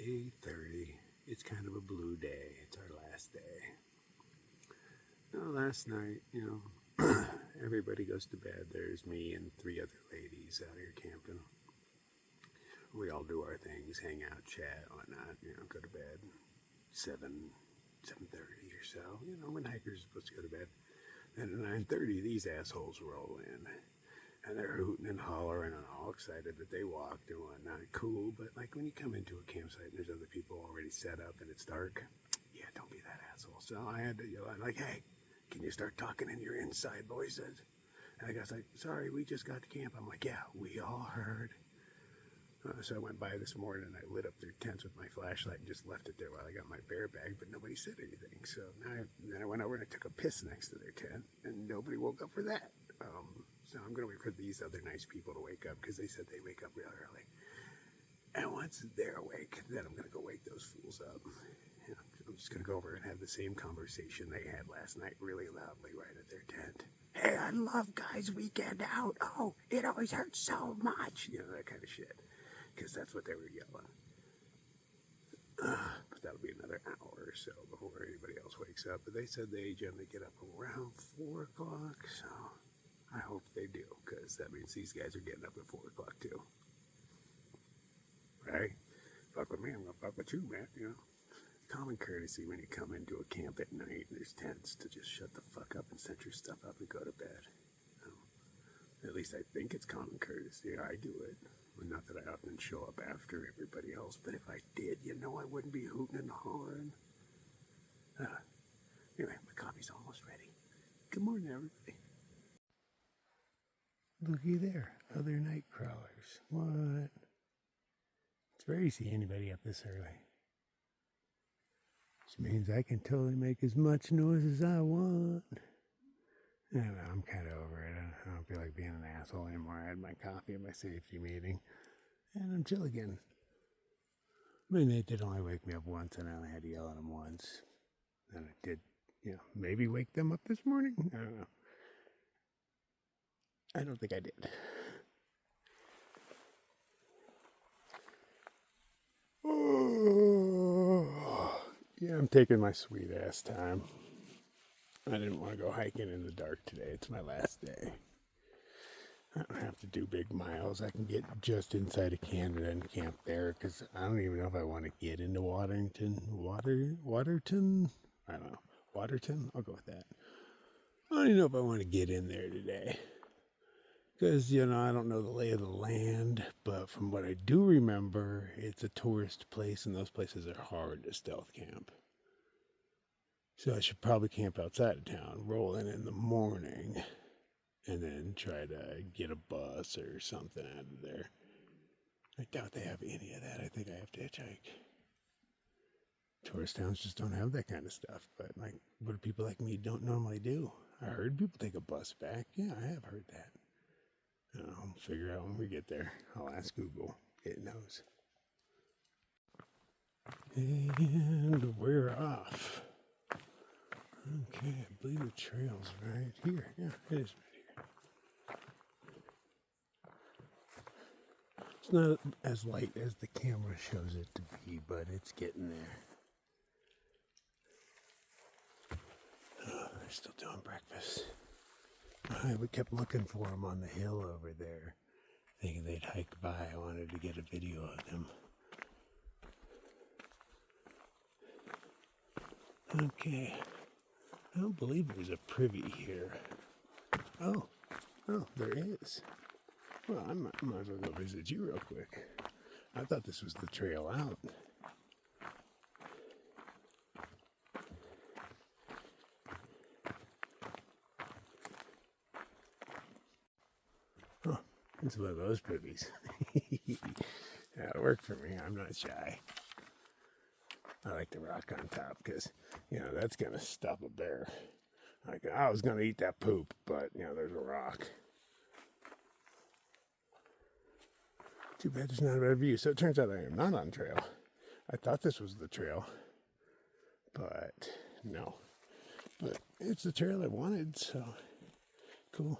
Day 30. It's kind of a blue day. It's our last day. Last night, everybody goes to bed. There's me and 3 other ladies out here camping. We all do our things, hang out, chat, whatnot, go to bed 7:30 or so, when hikers are supposed to go to bed. Then at 9:30, these assholes roll in. And they're hooting and hollering and all excited that they walked and whatnot. Cool, but like when you come into a campsite and there's other people already set up and it's dark, yeah, don't be that asshole. So I had to yell out like, hey, can you start talking in your inside voices? And the guy's like, sorry, we just got to camp. I'm like, yeah, we all heard. So I went by this morning and I lit up their tents with my flashlight and just left it there while I got my bear bag, but nobody said anything. So then I went over and I took a piss next to their tent and nobody woke up for that. So I'm going to wait for these other nice people to wake up because they said they wake up real early. And once they're awake, then I'm going to go wake those fools up. I'm just going to go over and have the same conversation they had last night really loudly right at their tent. Hey, I love guys' weekend out. Oh, it always hurts so much. That kind of shit. Because that's what they were yelling. But that'll be another hour or so before anybody else wakes up. But they said they generally get up around 4 o'clock, so I hope they do, because that means these guys are getting up at 4 o'clock too. Right? Fuck with me, I'm going to fuck with you, man. Common courtesy when you come into a camp at night and there's tents to just shut the fuck up and set your stuff up and go to bed. At least I think it's common courtesy. I do it. Well, not that I often show up after everybody else, but if I did, I wouldn't be hooting and hollering. Anyway, my coffee's almost ready. Good morning, everybody. Looky there, other night crawlers. What? It's rare to see anybody up this early. Which means I can totally make as much noise as I want. I don't know, I'm kind of over it. I don't feel like being an asshole anymore. I had my coffee at my safety meeting, and I'm chill again. I mean, they did only wake me up once, and I only had to yell at them once. And I did, maybe wake them up this morning. I don't know. I don't think I did. Oh, yeah, I'm taking my sweet ass time. I didn't want to go hiking in the dark today. It's my last day. I don't have to do big miles. I can get just inside of Canada and camp there because I don't even know if I want to get into Waterton. Waterton? I don't know. Waterton? I'll go with that. I don't even know if I want to get in there today. Because, I don't know the lay of the land, but from what I do remember, it's a tourist place, and those places are hard to stealth camp. So I should probably camp outside of town, roll in the morning, and then try to get a bus or something out of there. I doubt they have any of that. I think I have to hitchhike. Tourist towns just don't have that kind of stuff, but what do people like me don't normally do? I heard people take a bus back. Yeah, I have heard that. I'll figure out when we get there. I'll ask Google. It knows. And we're off. Okay, I believe the trail's right here. Yeah, it is right here. It's not as light as the camera shows it to be, but it's getting there. Oh, they're still doing breakfast. We kept looking for them on the hill over there, thinking they'd hike by. I wanted to get a video of them. Okay. I don't believe there's a privy here. Oh, there is. Well, I might as well go visit you real quick. I thought this was the trail out. Oh, it's one of those privies. That'll work for me. I'm not shy. I like the rock on top because, that's going to stop a bear. I was going to eat that poop, but, there's a rock. Too bad there's not a better view. So it turns out I am not on trail. I thought this was the trail, but no. But it's the trail I wanted, so cool.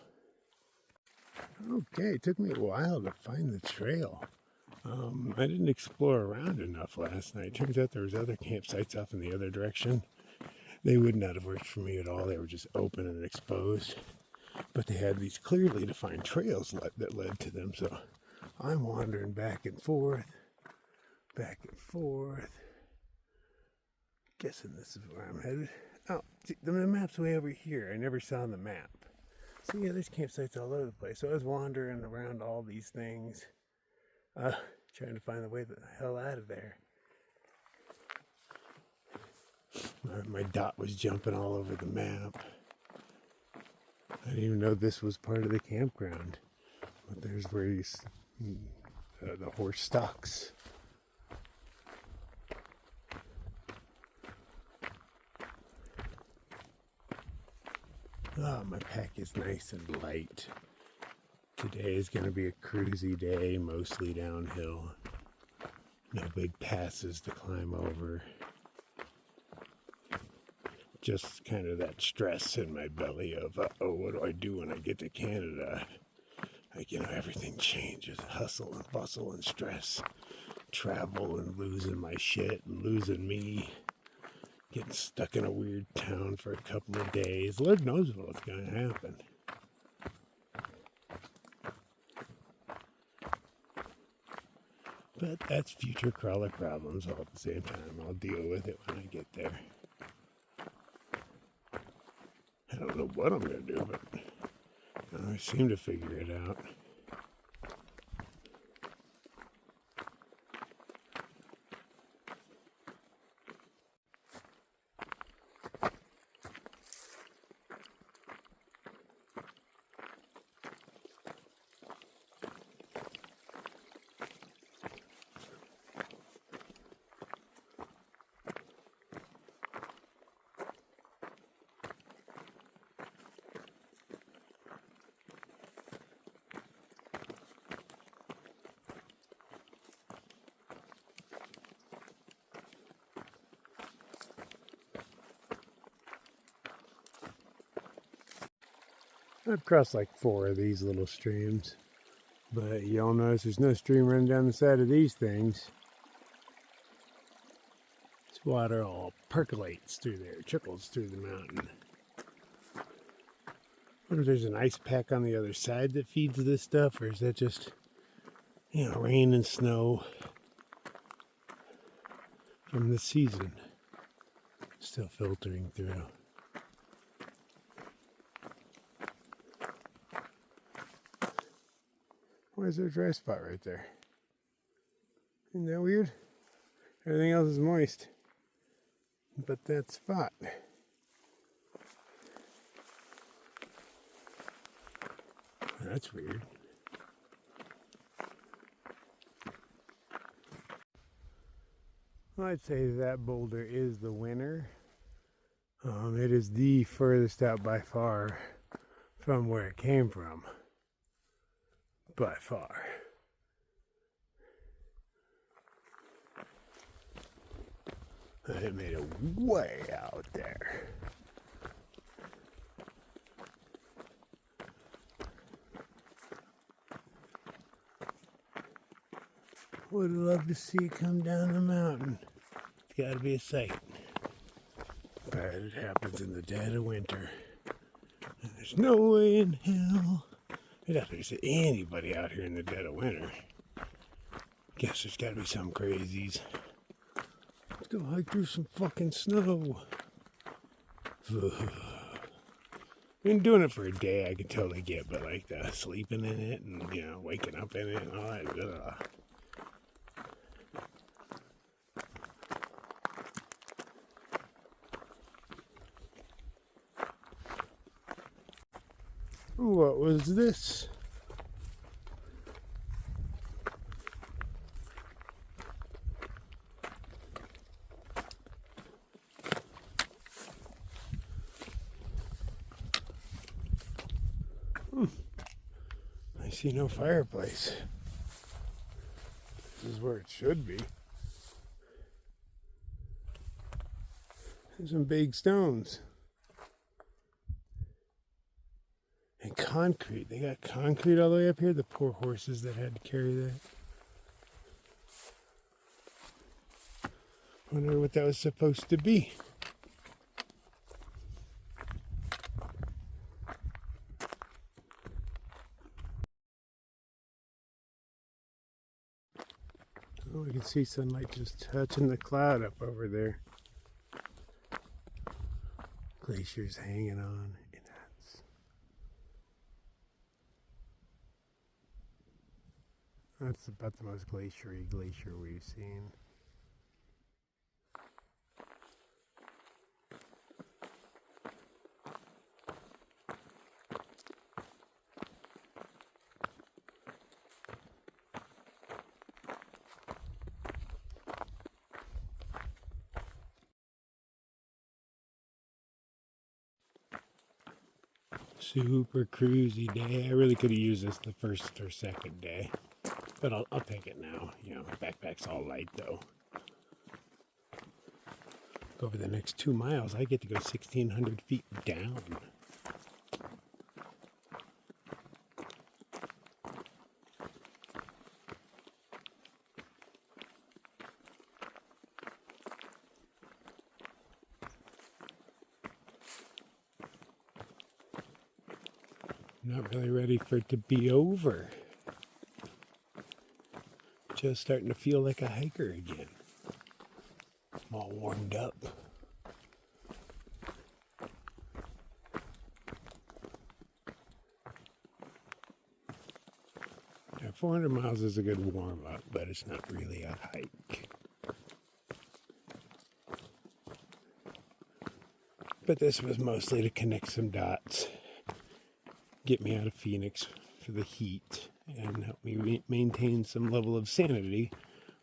Okay, it took me a while to find the trail. I didn't explore around enough last night. Turns out there was other campsites off in the other direction. They would not have worked for me at all. They were just open and exposed. But they had these clearly defined trails that led to them. So I'm wandering back and forth. Guessing this is where I'm headed. Oh, see, the map's way over here. I never saw the map. So yeah, there's campsites all over the place. So I was wandering around all these things, trying to find the way the hell out of there. My dot was jumping all over the map. I didn't even know this was part of the campground. But there's where the horse stocks. Oh, my pack is nice and light. Today is going to be a cruisy day, mostly downhill. No big passes to climb over. Just kind of that stress in my belly of, oh, what do I do when I get to Canada? Like, everything changes. Hustle and bustle and stress. Travel and losing my shit and losing me. Getting stuck in a weird town for a couple of days. Lord knows what's going to happen. But that's future crawler problems all at the same time. I'll deal with it when I get there. I don't know what I'm going to do, but I seem to figure it out. I've crossed like 4 of these little streams, but you'll notice there's no stream running down the side of these things. This water all percolates through there, trickles through the mountain. I wonder if there's an ice pack on the other side that feeds this stuff, or is that just, rain and snow from the season still filtering through. Why is there a dry spot right there? Isn't that weird? Everything else is moist, but that spot. That's weird. Well, I'd say that boulder is the winner. It is the furthest out by far from where it came from. By far. It made it way out there. Would love to see it come down the mountain. It's got to be a sight. But it happens in the dead of winter. And there's no way in hell. I doubt there's anybody out here in the dead of winter. Guess there's gotta be some crazies. Let's go hike through some fucking snow. Been doing it for a day, I can totally get, but like the sleeping in it and waking up in it and all that. What was this? I see no fireplace. This is where it should be. There's some big stones. And concrete. They got concrete all the way up here. The poor horses that had to carry that. Wonder what that was supposed to be. Oh, we can see sunlight just touching the cloud up over there. Glacier's hanging on. That's about the most glacier we've seen. Super cruisy day. I really could have used this the first or second day. But I'll take it now. You know, my backpack's all light though. Over the next 2 miles, I get to go 1,600 feet down. Not really ready for it to be over. Just starting to feel like a hiker again. I'm all warmed up. Now, 400 miles is a good warm up, but it's not really a hike. But this was mostly to connect some dots, get me out of Phoenix for the heat, and help me maintain some level of sanity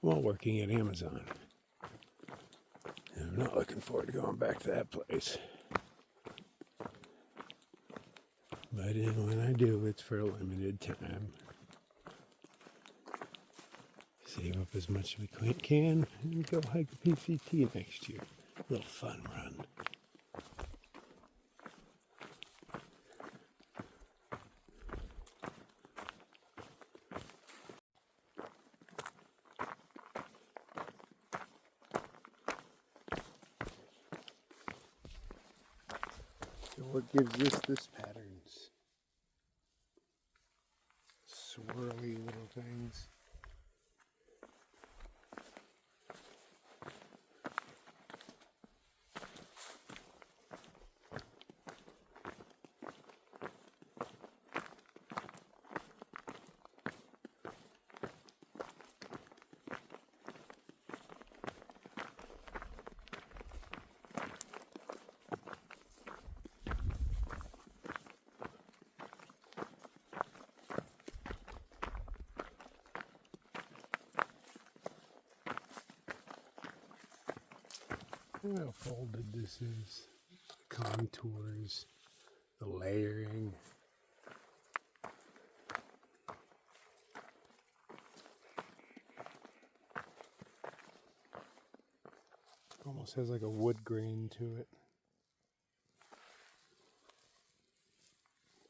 while working at Amazon. And I'm not looking forward to going back to that place. But when I do, it's for a limited time. Save up as much as we can and go hike the PCT next year. A little fun run. So what gives this patterns? Swirly little things. Look how folded this is. The contours, the layering. Almost has like a wood grain to it.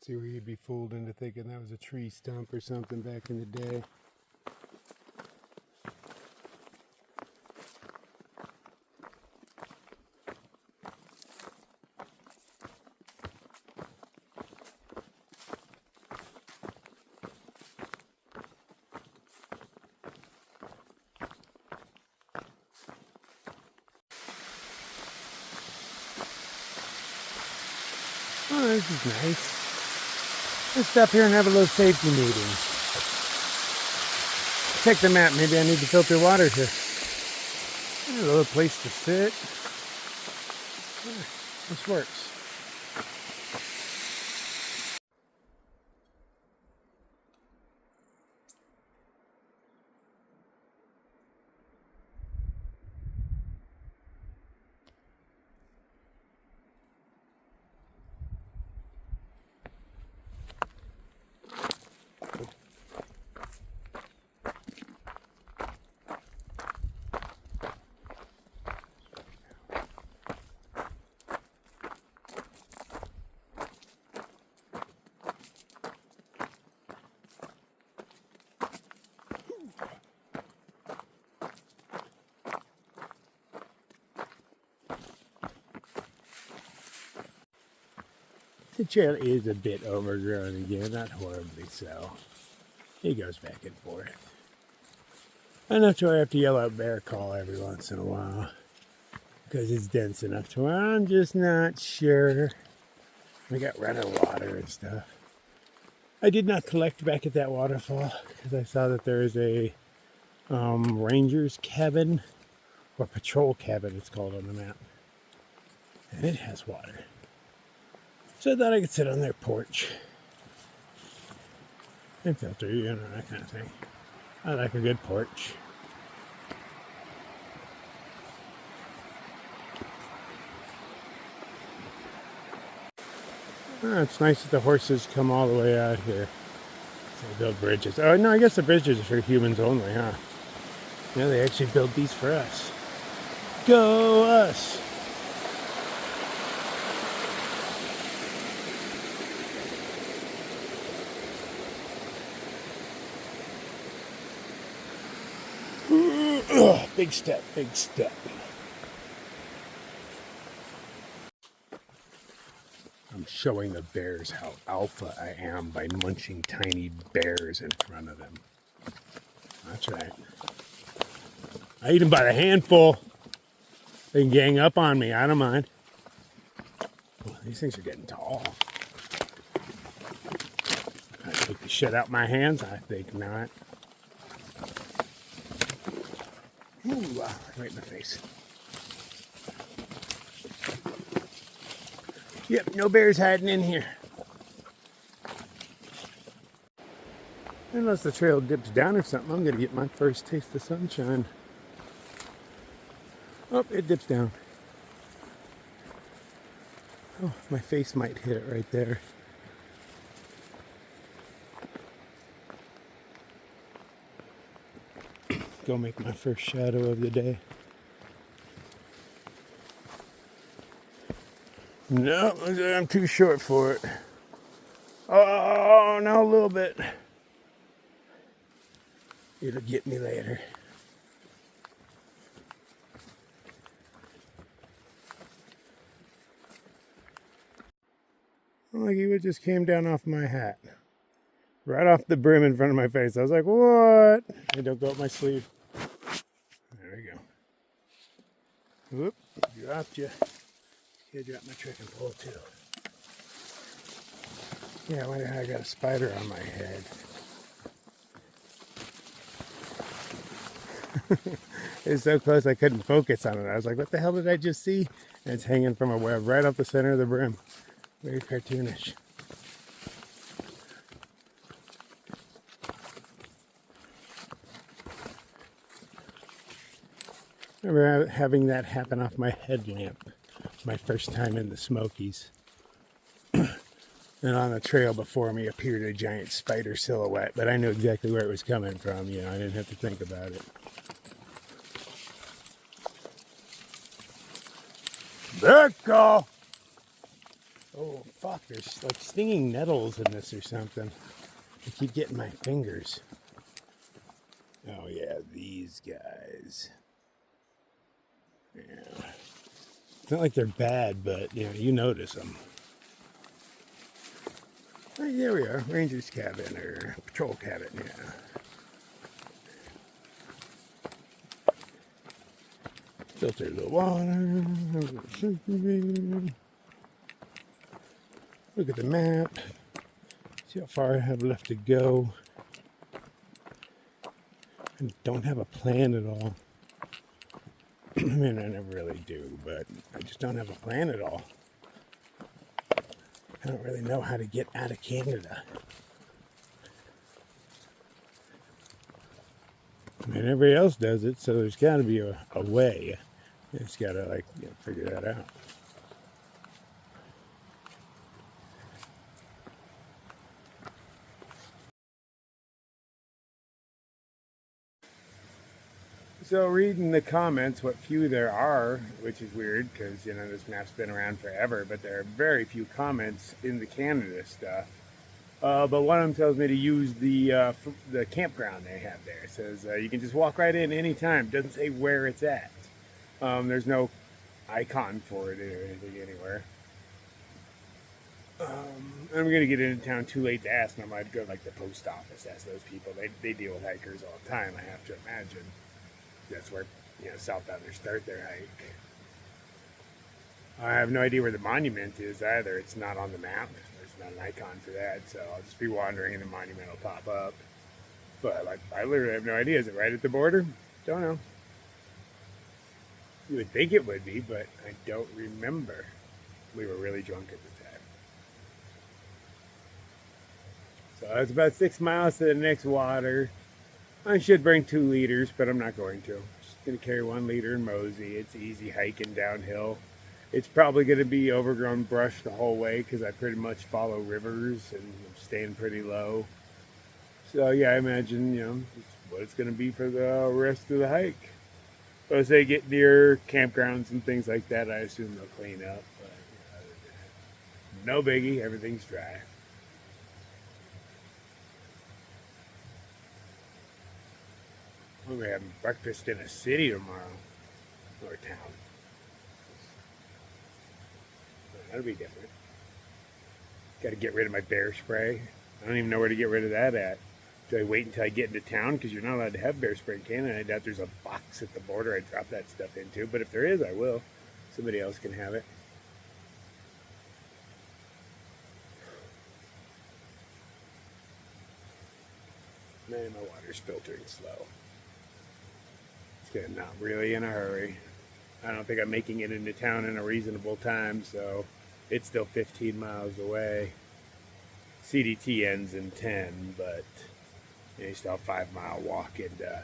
See where you'd be fooled into thinking that was a tree stump or something back in the day. Oh, this is nice. Let's stop here and have a little safety meeting. Check the map. Maybe I need to filter water here. A little place to sit. This works. The trail is a bit overgrown again, not horribly so. He goes back and forth. Enough to where I have to yell out bear call every once in a while. Because it's dense enough to where I'm just not sure. We got running water and stuff. I did not collect back at that waterfall because I saw that there is a ranger's cabin, or patrol cabin it's called on the map. And it has water. So I thought I could sit on their porch and filter, you know, that kind of thing. I like a good porch. Oh, it's nice that the horses come all the way out here. So they build bridges. Oh, no, I guess the bridges are for humans only, huh? Yeah, they actually build these for us. Go us! Big step, big step. I'm showing the bears how alpha I am by munching tiny bears in front of them. That's right. I eat them by the handful. They can gang up on me. I don't mind. Oh, these things are getting tall. Can I take the shit out my hands? I think not. Ooh, right in the face. Yep, no bears hiding in here. Unless the trail dips down or something, I'm gonna get my first taste of sunshine. Oh, it dips down. Oh, my face might hit it right there. Go make my first shadow of the day. No, I'm too short for it. Oh, no, a little bit. It'll get me later. Look, what just came down off my hat. Right off the brim in front of my face. I was like, what? Hey, don't go up my sleeve. There we go. Whoop, dropped you. You dropped my trekking pole too. Yeah, I wonder how I got a spider on my head. It's so close I couldn't focus on it. I was like, what the hell did I just see? And it's hanging from a web right off the center of the brim. Very cartoonish. I remember having that happen off my headlamp my first time in the Smokies. And on the trail before me appeared a giant spider silhouette, but I knew exactly where it was coming from. You know, I didn't have to think about it. There go! Oh, fuck, there's like stinging nettles in this or something. I keep getting my fingers. Oh, yeah, these guys. Yeah. It's not like they're bad, but, you know, you notice them. Right, there we are, ranger's cabin, or patrol cabin, yeah. Filter the water. Look at the map. See how far I have left to go. I don't have a plan at all. I mean, I never really do, but I just don't have a plan at all. I don't really know how to get out of Canada. I mean, everybody else does it, so there's got to be a way. You just got to, like, you know, figure that out. So reading the comments, what few there are, which is weird because, you know, this map's been around forever, but there are very few comments in the Canada stuff. But one of them tells me to use the campground they have there. It says you can just walk right in anytime. It doesn't say where it's at. There's no icon for it or anything anywhere. I'm going to get into town too late to ask, and I might go to like the post office, ask those people. They deal with hikers all the time, I have to imagine. That's where, Southbounders start their hike. I have no idea where the monument is either. It's not on the map. There's not an icon for that, so I'll just be wandering and the monument will pop up. But like, I literally have no idea. Is it right at the border? Don't know. You would think it would be, but I don't remember. We were really drunk at the time. So it's about 6 miles to the next water. I should bring 2 liters, but I'm not going to. I'm just going to carry 1 liter and mosey. It's easy hiking downhill. It's probably going to be overgrown brush the whole way because I pretty much follow rivers and I'm staying pretty low. So yeah, I imagine, it's what it's going to be for the rest of the hike. But as they get near campgrounds and things like that, I assume they'll clean up. But no biggie, everything's dry. We're having breakfast in a city tomorrow, or town. That'll be different. Got to get rid of my bear spray. I don't even know where to get rid of that at. Do I wait until I get into town? Because you're not allowed to have bear spray in Canada. I doubt there's a box at the border I drop that stuff into. But if there is, I will. Somebody else can have it. Man, my water's filtering slow. It's good. Not really in a hurry. I don't think I'm making it into town in a reasonable time, so it's still 15 miles away. CDT ends in 10, but you still have a 5-mile walk into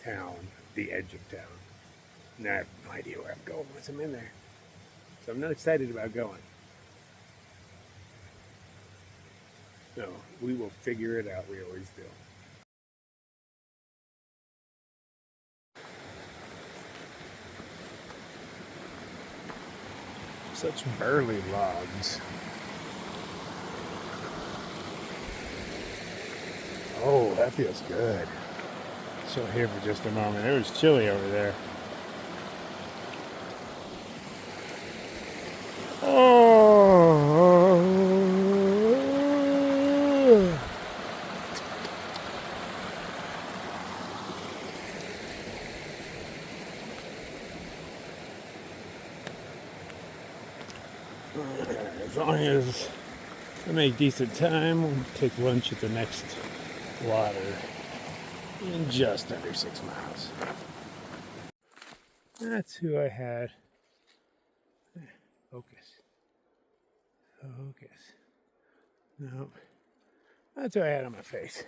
town, the edge of town. And I have no idea where I'm going once I'm in there. So I'm not excited about going. No, we will figure it out. We always do. Such burly logs. Oh, that feels good. Chill here for just a moment. It was chilly over there. Oh. As long as I make decent time, we'll take lunch at the next water in just under 6 miles. That's who I had. Focus. No. That's who I had on my face.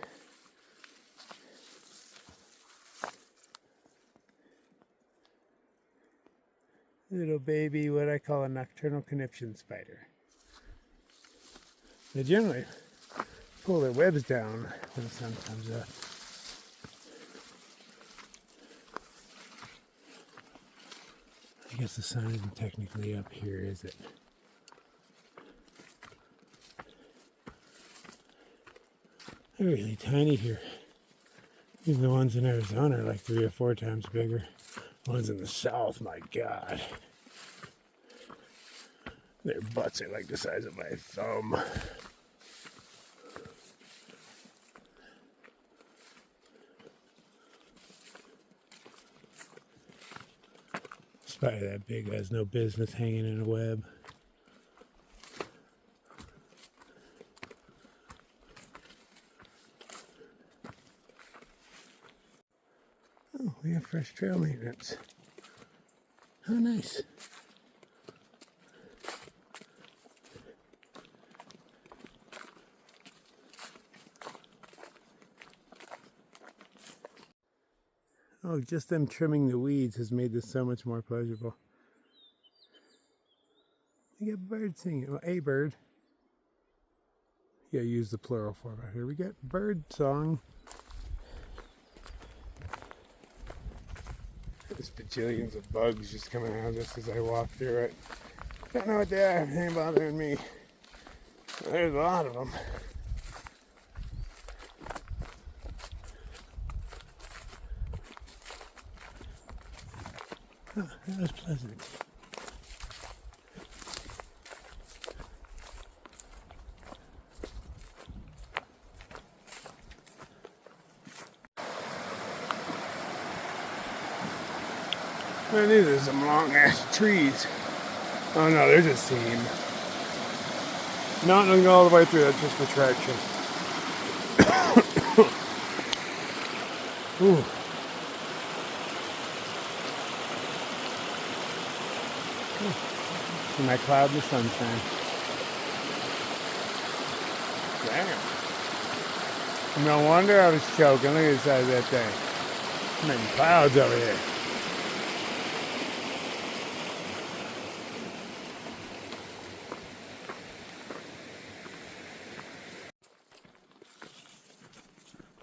Little baby, what I call a nocturnal conniption spider. They generally pull their webs down when the sun comes up. I guess the sun isn't technically up here, is it? They're really tiny here. Even the ones in Arizona are like 3 or 4 times bigger. The ones in the south, my God. Their butts are like the size of my thumb. Spider that big has no business hanging in a web. Oh, we have fresh trail maintenance. How nice. Oh, just them trimming the weeds has made this so much more pleasurable. We got birds singing. Well, a bird. Yeah, use the plural form out here. We got bird song. There's bajillions of bugs just coming out just as I walk through it. Don't know what they are. They ain't bothering me. There's a lot of them. Oh, that was pleasant. Man, these are some long ass trees. Oh no, there's a seam. Not going all the way through, that's just retraction. Ooh. See my cloud in the sunshine. Damn. No wonder I was choking. Look at the size of that thing. Many clouds over here.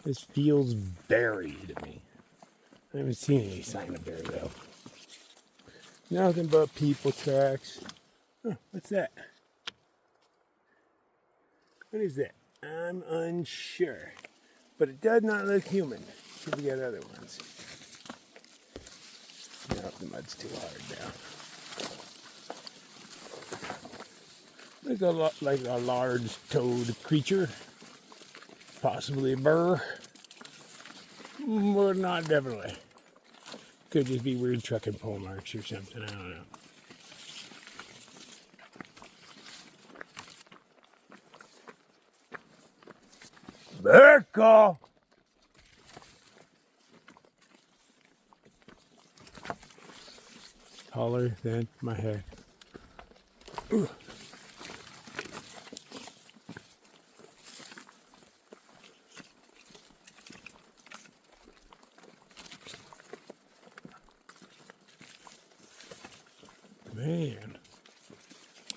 This feels berry to me. I haven't seen any sign of berry though. Nothing but people tracks. Huh, what's that? What is that? I'm unsure. But it does not look human. See if we got other ones. No, the mud's too hard now. Looks like a large toad creature. Possibly a burr. But not definitely. Could just be weird truck and pole marks or something. I don't know. Bear call. Taller than my head. Ooh. Man,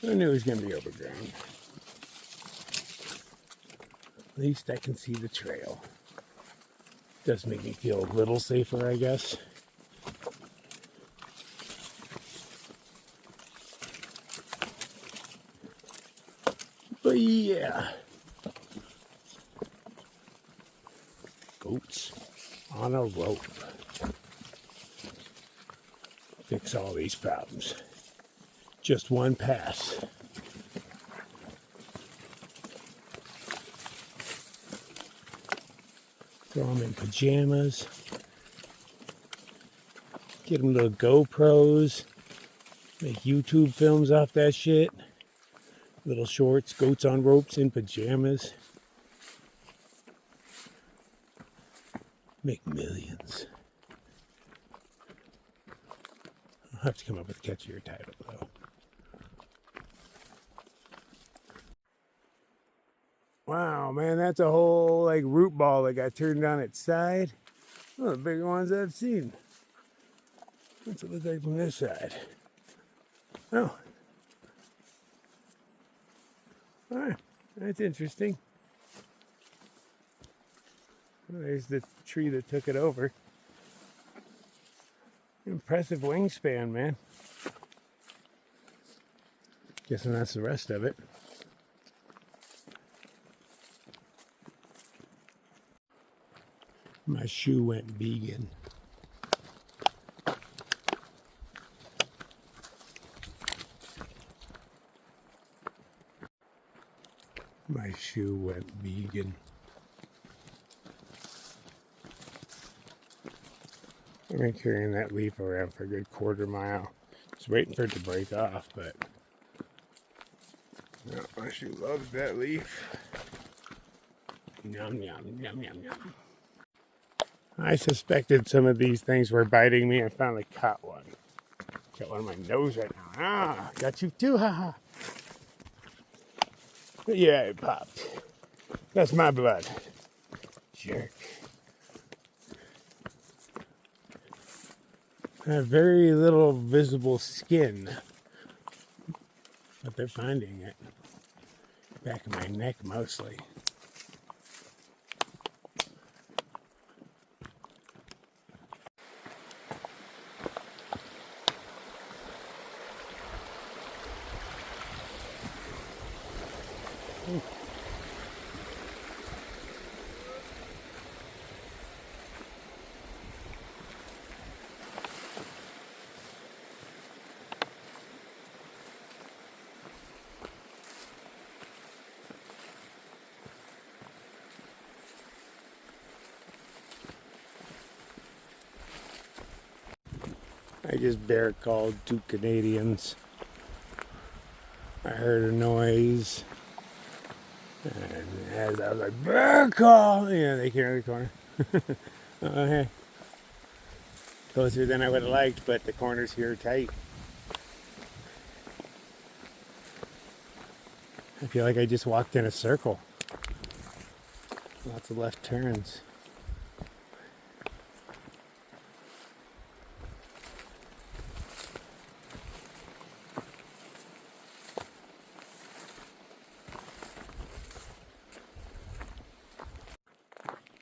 I knew it was going to be overgrown. At least I can see the trail. Does make me feel a little safer, I guess. But yeah. Goats on a rope. Fix all these problems. Just one pass. Throw them in pajamas. Get them little GoPros. Make YouTube films off that shit. Little shorts, goats on ropes in pajamas. Make millions. I'll have to come up with a catchier title though. Wow, man, that's a whole like root ball that got turned on its side. One of the bigger ones I've seen. What's it look like from this side? Oh. Alright, that's interesting. Well, there's the tree that took it over. Impressive wingspan, man. Guessing that's the rest of it. My shoe went vegan. My shoe went vegan. I've been carrying that leaf around for a good quarter mile. Just waiting for it to break off, but no, my shoe loves that leaf. Yum, yum, yum, yum, yum. I suspected some of these things were biting me. I finally caught one. Got one on my nose right now. Ah, got you too, haha. But yeah, it popped. That's my blood. Jerk. I have very little visible skin, but they're finding it. Back of my neck mostly. Ooh. I just bear called 2 Canadians. I heard a noise. And as I was like, bear call! Yeah, they came around the corner. Oh, hey. Closer than I would have liked, but the corners here are tight. I feel like I just walked in a circle. Lots of left turns.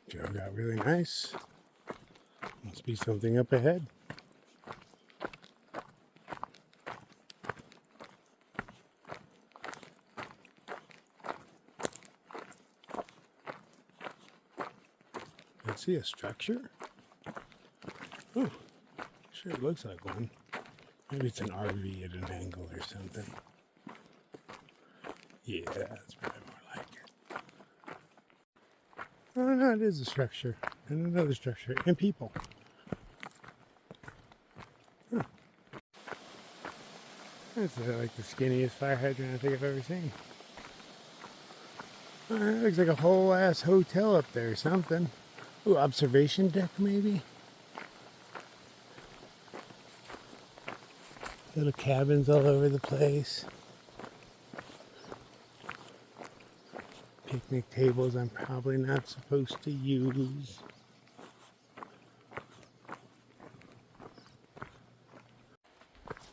Trail got really nice. Must be something up ahead. Let's see a structure. Oh, sure it looks like one. Maybe it's an RV at an angle or something. Yeah, that's probably more like it. Oh no, it is a structure. And another structure. And people. Huh. That's like the skinniest fire hydrant I think I've ever seen. It looks like a whole ass hotel up there or something. Ooh, observation deck maybe? Little cabins all over the place. Picnic tables I'm probably not supposed to use.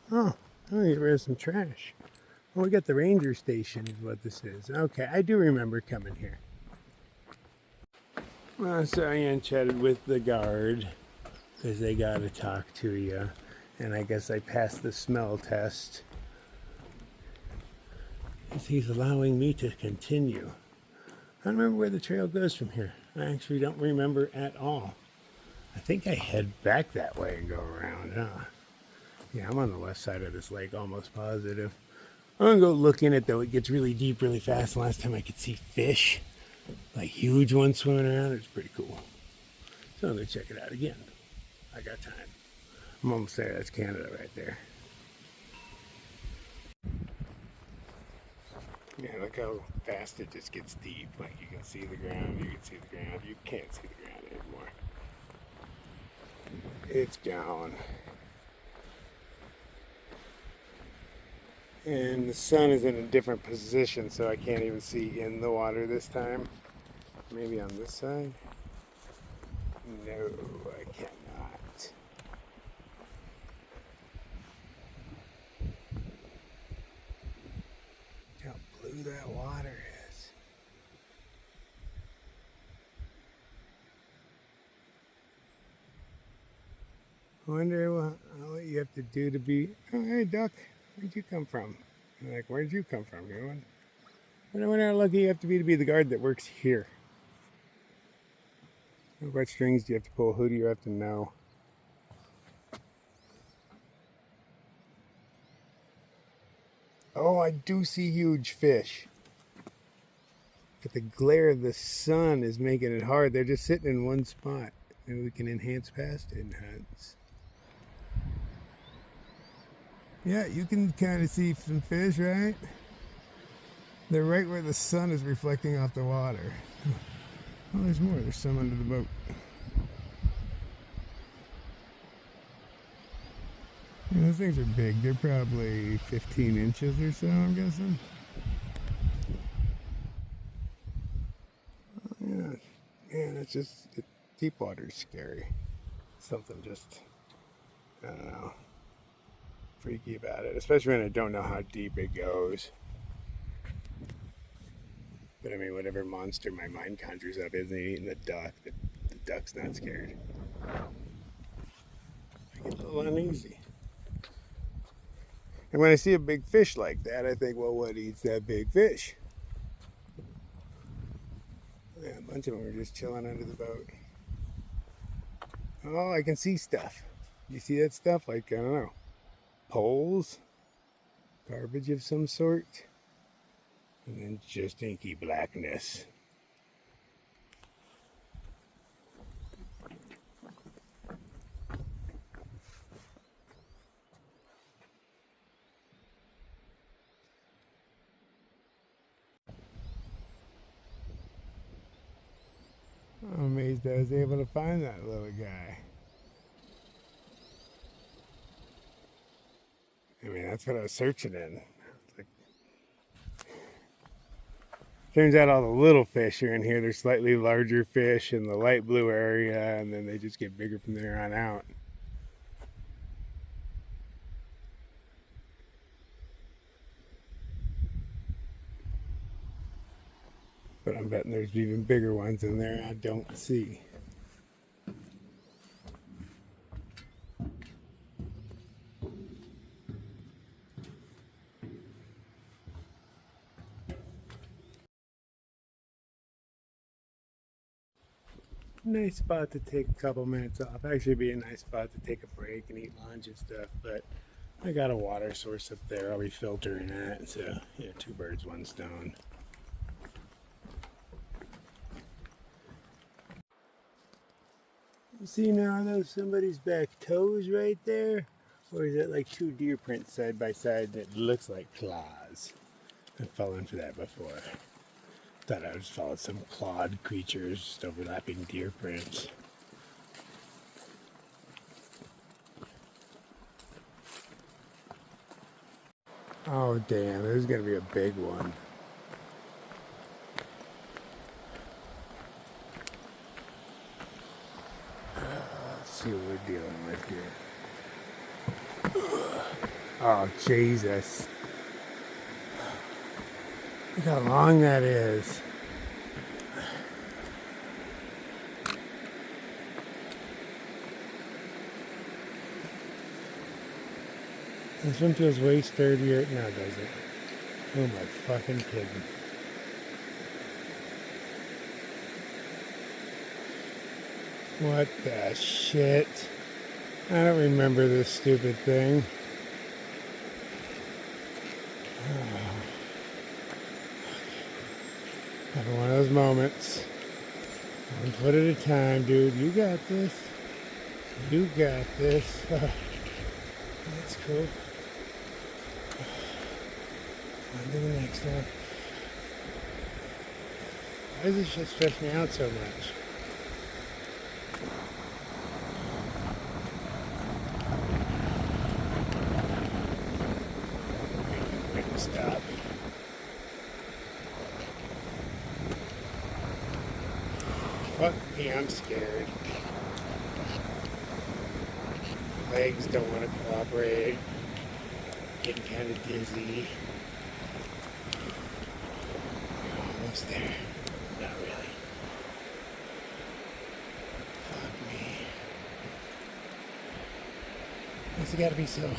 Oh, I'm gonna get rid of some trash. Oh, we got the ranger station is what this is. Okay, I do remember coming here. Well, so I chatted with the guard because they gotta talk to you. And I guess I passed the smell test. He's allowing me to continue. I don't remember where the trail goes from here. I actually don't remember at all. I think I head back that way and go around, huh? Yeah, I'm on the west side of this lake, almost positive. I'm gonna go look in it though. It gets really deep really fast. Last time I could see fish, like huge ones swimming around. It's pretty cool. So I'm gonna check it out again. I got time. I'm almost there. That's Canada right there. Yeah, look how fast it just gets deep. Like you can see the ground, you can see the ground. You can't see the ground anymore. It's gone. And the sun is in a different position, so I can't even see in the water this time. Maybe on this side? No, I cannot. Look how blue that water is. I wonder what you have to do to be... Oh, hey, duck. Where'd you come from? Like, where'd you come from, you? I wonder how lucky you have to be the guard that works here. What strings do you have to pull? Who do you have to know? Oh, I do see huge fish. But the glare of the sun is making it hard. They're just sitting in one spot. Maybe we can enhance past enhance. Yeah, you can kind of see some fish, right? They're right where the sun is reflecting off the water. Oh, there's more. There's some under the boat. Yeah, those things are big. They're probably 15 inches or so, I'm guessing. Yeah, man, it's just, deep water's scary. Something just, I don't know, freaky about it, especially when I don't know how deep it goes. But I mean, whatever monster my mind conjures up isn't eating the duck. The duck's not scared. I get a little uneasy. And when I see a big fish like that, I think, well, what eats that big fish? Yeah, a bunch of them are just chilling under the boat. Oh, I can see stuff. You see that stuff? Like, I don't know, poles, garbage of some sort, and then just inky blackness. surprised I was able to find that little guy. I mean, that's what I was searching in. Like, turns out all the little fish are in here. They're slightly larger fish in the light blue area, and then they just get bigger from there on out. But I'm betting there's even bigger ones in there I don't see. Nice spot to take a couple minutes off. Actually, be a nice spot to take a break and eat lunch and stuff. But I got a water source up there. I'll be filtering that. So yeah, two birds, one stone. You see now, are those somebody's back toes right there? Or is it like two deer prints side by side that looks like claws? I've fallen for that before. Thought I was following some clawed creatures, just overlapping deer prints. Oh damn, this is gonna be a big one. Let's see what we're dealing with here. Oh Jesus. Look how long that is. This one feels way sturdier. No, it doesn't. Who am I fucking kidding? What the shit? I don't remember this stupid thing. Having one of those moments. One foot at a time, dude. You got this. You got this. That's cool. On to the next one. Why does this shit stress me out so much? Wait to stop. Fuck me, I'm scared. My legs don't want to cooperate. Getting kind of dizzy. We're almost there. Not really. Fuck me. Why's it gotta be so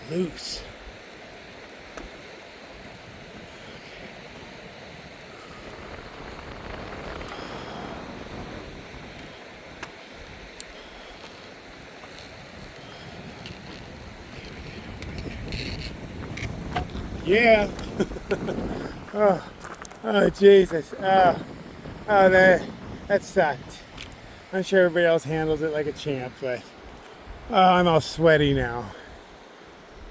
loose? Yeah. Oh, Jesus. That sucked. I'm sure everybody else handles it like a champ, but I'm all sweaty now.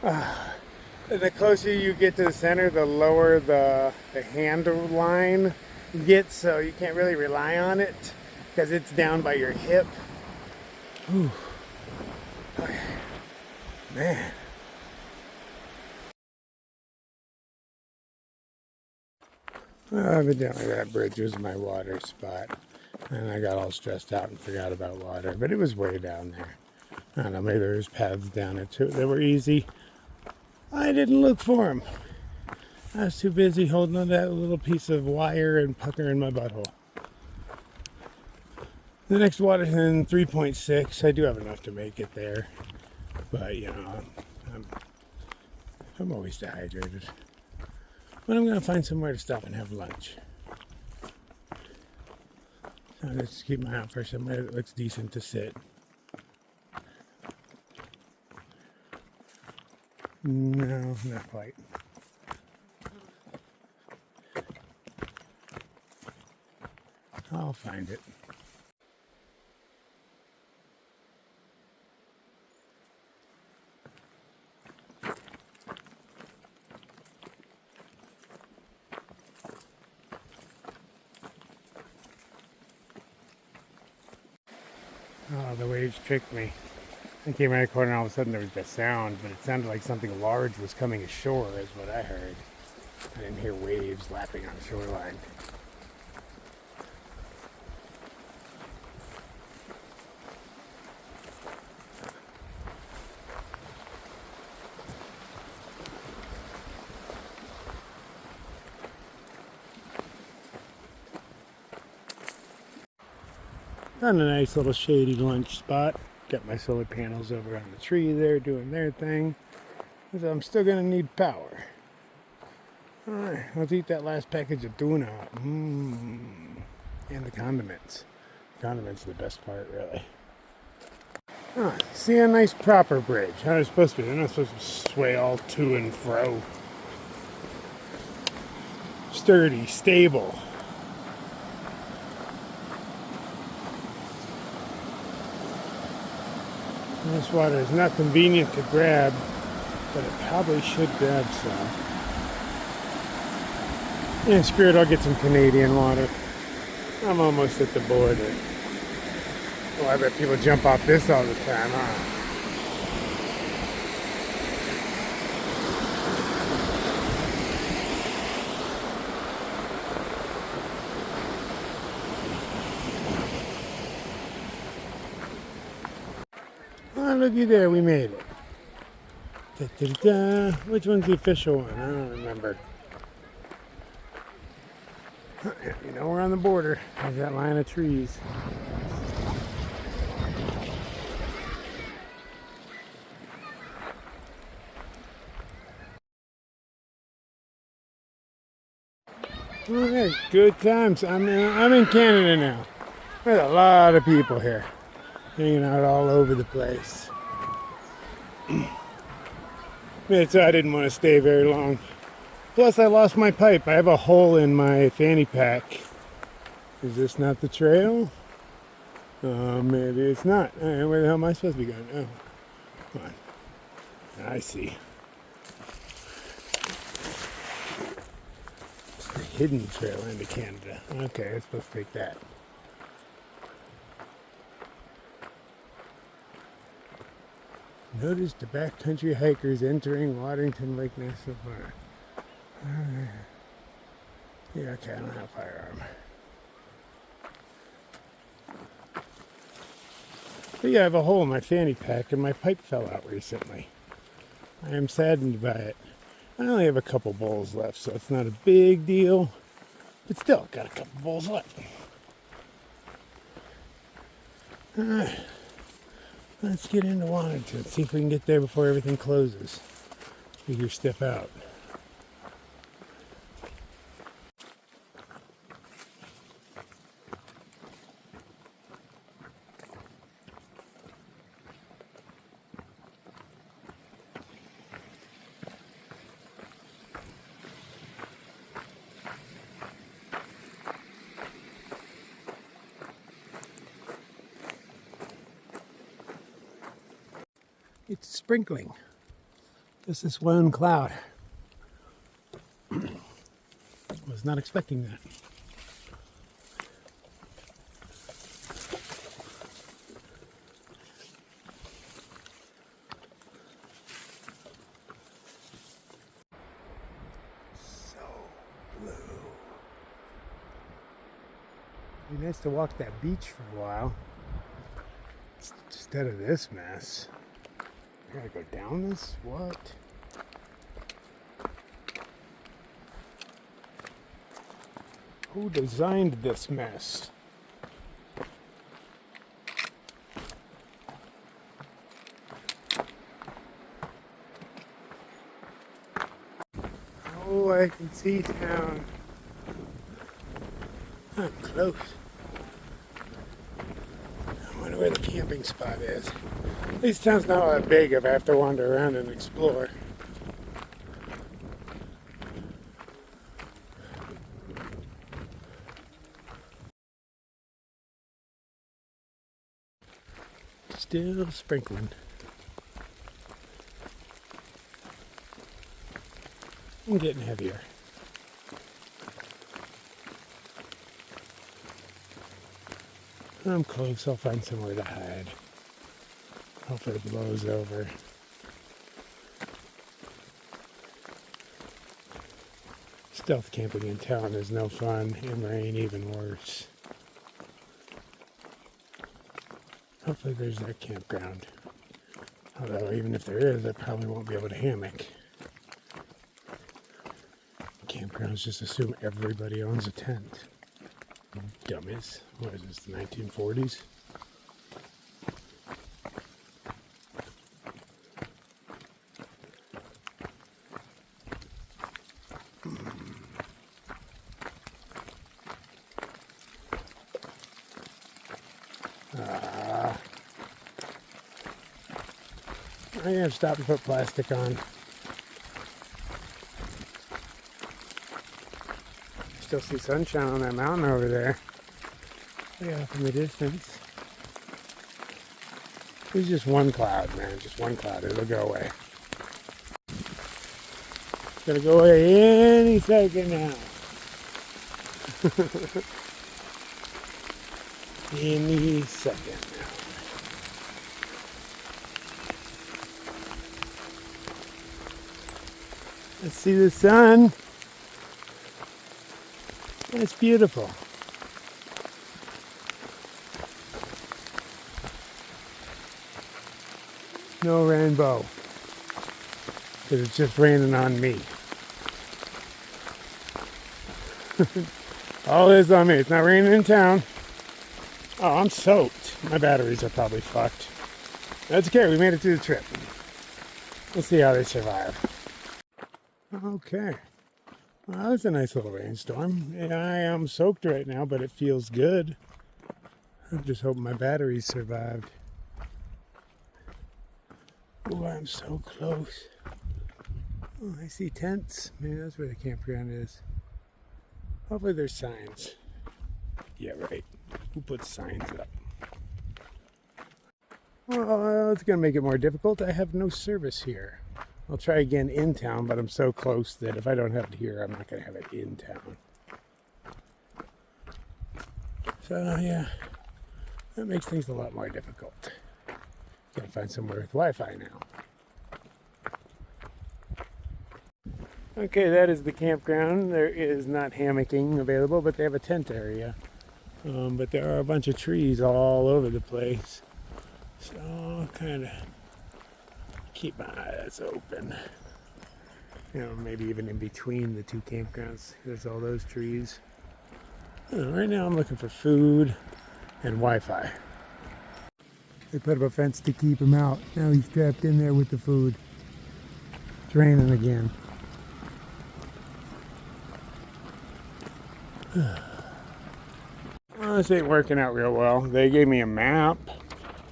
And the closer you get to the center, the lower the handle line gets, so you can't really rely on it because it's down by your hip. Whew. Okay. Man. Evidently that bridge was my water spot. And I got all stressed out and forgot about water. But it was way down there. I don't know, maybe there was paths down it too. They were easy. I didn't look for them. I was too busy holding on to that little piece of wire and puckering my butthole. The next Waterton 3.6. I do have enough to make it there. But, you know, I'm always dehydrated. But I'm going to find somewhere to stop and have lunch. So I'll just keep my eye out for somewhere that looks decent to sit. No, not quite. I'll find it. Oh, the waves tricked me. I came around the corner and all of a sudden there was that sound, but it sounded like something large was coming ashore is what I heard. I didn't hear waves lapping on the shoreline. Found a nice little shady lunch spot. Got my solar panels over on the tree there doing their thing. Because I'm still going to need power. Alright, let's eat that last package of tuna. And the condiments. Condiments are the best part, really. See a nice proper bridge. How are they supposed to be? They're not supposed to sway all to and fro. Sturdy, stable. This water is not convenient to grab, but it probably should grab some. Yeah, screw it, I'll get some Canadian water. I'm almost at the border. Oh, I bet people jump off this all the time, huh? Oh, looky there, we made it. Da-da-da. Which one's the official one? I don't remember. You know we're on the border. There's that line of trees. Okay, good times. I'm in Canada now. There's a lot of people here, hanging out all over the place. So I didn't want to stay very long. Plus, I lost my pipe. I have a hole in my fanny pack. Is this not the trail? Maybe it's not. Where the hell am I supposed to be going? Oh, come on. I see. It's the hidden trail into Canada. Okay, I'm supposed to take that. Notice the backcountry hikers entering Waterton Lake National Park. Yeah, okay, I don't have a firearm. But yeah, I have a hole in my fanny pack and my pipe fell out recently. I am saddened by it. I only have a couple bowls left, so it's not a big deal. But still, got a couple bowls left. Let's get into Waterton, see if we can get there before everything closes. Figure stuff out. It's sprinkling. Just this one cloud. Was not expecting that. So blue. It'd be nice to walk that beach for a while. Instead of this mess. I gotta go down this? What? Who designed this mess? Oh, I can see town. I'm close. I wonder where the camping spot is. This town's not all that big if I have to wander around and explore. Still sprinkling. I'm getting heavier. I'm close. I'll find somewhere to hide. Hopefully it blows over. Stealth camping in town is no fun. In rain, even worse. Hopefully there's that campground. Although even if there is, I probably won't be able to hammock. Campgrounds just assume everybody owns a tent. Dummies. What is this, the 1940s? I'm going to stop and put plastic on. Still see sunshine on that mountain over there. Way off in the distance. There's just one cloud, man. Just one cloud. It'll go away. It's gonna go away any second now. Any second now. Let's see the sun. It's beautiful. No rainbow. Because it's just raining on me. All this on me. It's not raining in town. Oh, I'm soaked. My batteries are probably fucked. That's okay. We made it through the trip. Let's see how they survive. Okay. Well, that was a nice little rainstorm. I am soaked right now, but it feels good. I'm just hoping my batteries survived. Oh, I'm so close. Oh, I see tents. Maybe that's where the campground is. Hopefully there's signs. Yeah, right. Who puts signs up? Well, it's going to make it more difficult. I have no service here. I'll try again in town, but I'm so close that if I don't have it here, I'm not going to have it in town. So, yeah, that makes things a lot more difficult. Gotta find somewhere with Wi-Fi now. Okay, that is the campground. There is not hammocking available, but they have a tent area. But there are a bunch of trees all over the place. So I'll kind of keep my eyes open. You know, maybe even in between the two campgrounds. There's all those trees. Right now I'm looking for food and Wi-Fi. They put up a fence to keep him out. Now he's trapped in there with the food. It's raining again. Well, this ain't working out real well. They gave me a map.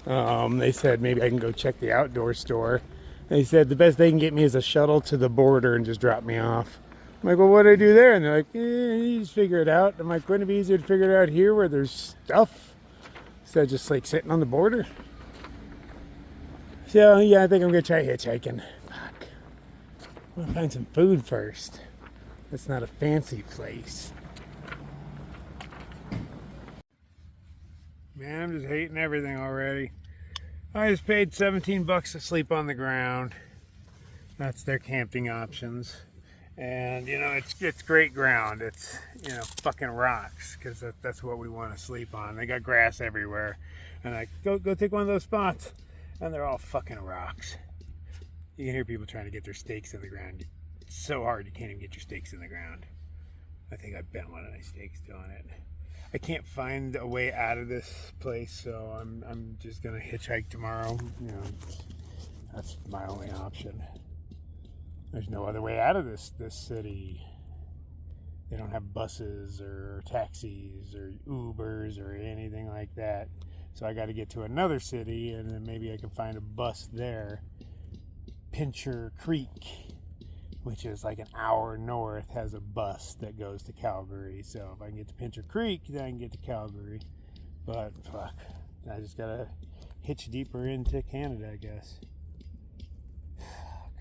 They said maybe I can go check the outdoor store. They said the best they can get me is a shuttle to the border and just drop me off. I'm like, well, what do I do there? And they're like, you just figure it out. I'm like, wouldn't it be easier to figure it out here where there's stuff instead of just like sitting on the border? So yeah, I think I'm gonna try hitchhiking. Fuck. I'm gonna find some food first. That's not a fancy place. Man, I'm just hating everything already. I just paid 17 bucks to sleep on the ground. That's their camping options. And you know, it's great ground. It's, you know, fucking rocks, because that's what we want to sleep on. They got grass everywhere. And I go take one of those spots, and they're all fucking rocks. You can hear people trying to get their stakes in the ground. It's so hard you can't even get your stakes in the ground. I think I bent one of my stakes doing it. I can't find a way out of this place, so I'm just gonna hitchhike tomorrow. You know, that's my only option. There's no other way out of this city. They don't have buses or taxis or Ubers or anything like that. So I got to get to another city, and then maybe I can find a bus there. Pincher Creek, which is like an hour north, has a bus that goes to Calgary. So if I can get to Pincher Creek, then I can get to Calgary. But fuck, I just gotta hitch deeper into Canada, I guess. Fuck.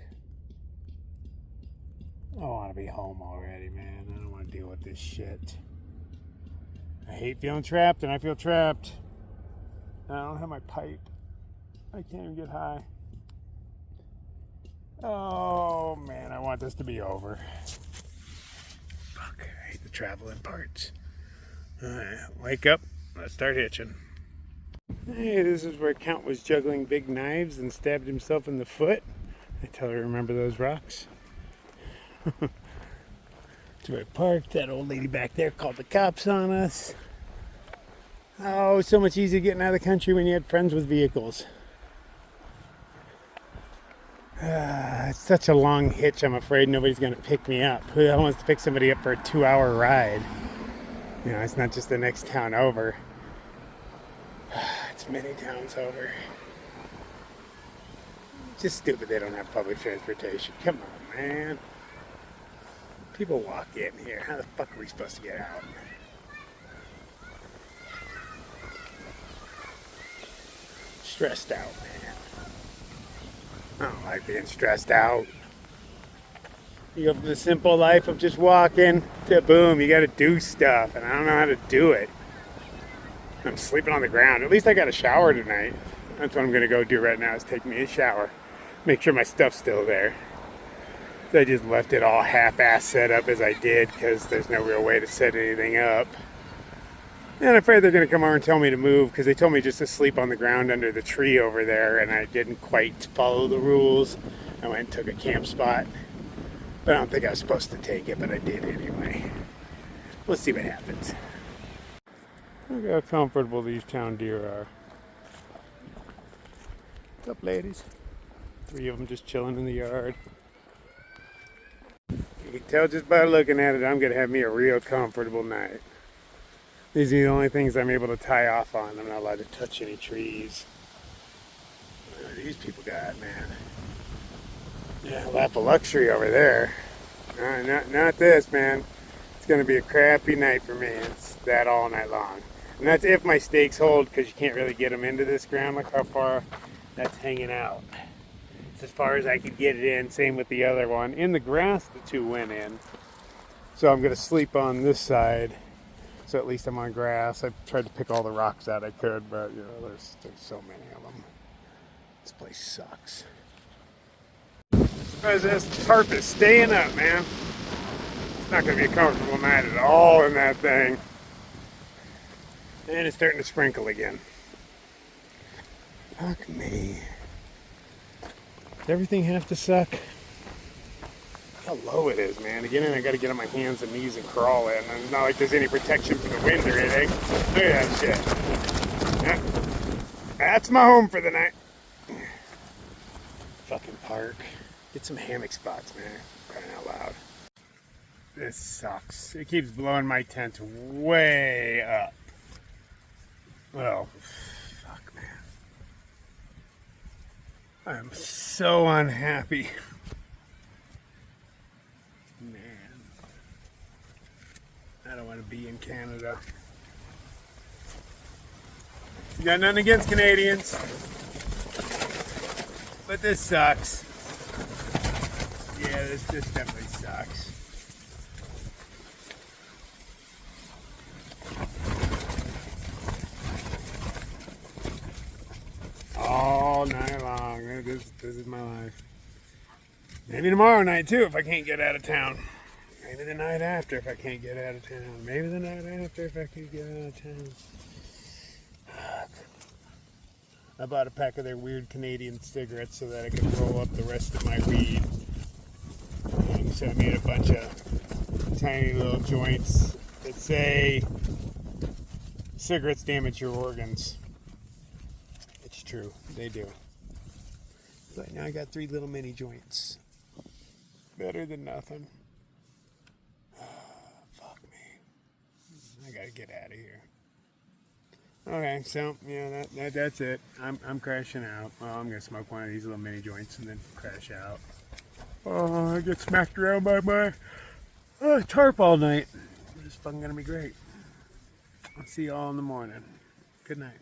I want to be home already, man. I don't want to deal with this shit. I hate feeling trapped, and I feel trapped. And I don't have my pipe. I can't even get high. Oh man, I want this to be over. Fuck, I hate the traveling parts. Alright, wake up. Let's start hitching. Hey, this is where Count was juggling big knives and stabbed himself in the foot. I tell her, remember those rocks? It's where I parked. That old lady back there called the cops on us. Oh, so much easier getting out of the country when you had friends with vehicles. It's such a long hitch, I'm afraid nobody's going to pick me up. Who the hell wants to pick somebody up for a 2-hour ride? You know, it's not just the next town over. It's many towns over. Just stupid they don't have public transportation. Come on, man. People walk in here. How the fuck are we supposed to get out? Stressed out, man. I don't like being stressed out. You go from the simple life of just walking to boom, you gotta do stuff, and I don't know how to do it. I'm sleeping on the ground. At least I got a shower tonight. That's what I'm gonna go do right now, is take me a shower. Make sure my stuff's still there. So I just left it all half-ass set up as I did because there's no real way to set anything up. And I'm afraid they're going to come over and tell me to move because they told me just to sleep on the ground under the tree over there, and I didn't quite follow the rules. I went and took a camp spot. But I don't think I was supposed to take it, but I did anyway. We'll see what happens. Look how comfortable these town deer are. What's up, ladies? 3 of them just chilling in the yard. You can tell just by looking at it, I'm going to have me a real comfortable night. These are the only things I'm able to tie off on. I'm not allowed to touch any trees. What do these people got, man? Yeah, a lap of luxury over there. Not this, man. It's going to be a crappy night for me. It's that all night long. And that's if my stakes hold, because you can't really get them into this ground. Look how far that's hanging out. It's as far as I could get it in. Same with the other one. In the grass, the 2 went in. So I'm going to sleep on this side. So at least I'm on grass. I tried to pick all the rocks out I could, but you know, there's so many of them. This place sucks. This tarp is staying up, man. It's not going to be a comfortable night at all in that thing. And it's starting to sprinkle again. Fuck me. Does everything have to suck? Look how low it is, man. Again, I got to get on my hands and knees and crawl in. And it's not like there's any protection from the wind or anything. Look at that shit. Yeah. That's my home for the night. Fucking park. Get some hammock spots, man. Crying out loud. This sucks. It keeps blowing my tent way up. Well, fuck, man. I'm so unhappy. Man. I don't want to be in Canada. You got nothing against Canadians. But this sucks. Yeah, this definitely sucks. All night long. This is my life. Maybe tomorrow night too if I can't get out of town. Maybe the night after if I can't get out of town. Maybe the night after if I can get out of town. I bought a pack of their weird Canadian cigarettes so that I could roll up the rest of my weed. And so I made a bunch of tiny little joints that say cigarettes damage your organs. It's true, they do. But now I got 3 little mini joints. Better than nothing. Fuck me. I gotta get out of here. Okay, so yeah, that's it. I'm crashing out. Well, I'm gonna smoke one of these little mini joints and then crash out. Oh, I get smacked around by my tarp all night. It's fucking gonna be great. I'll see you all in the morning. Good night.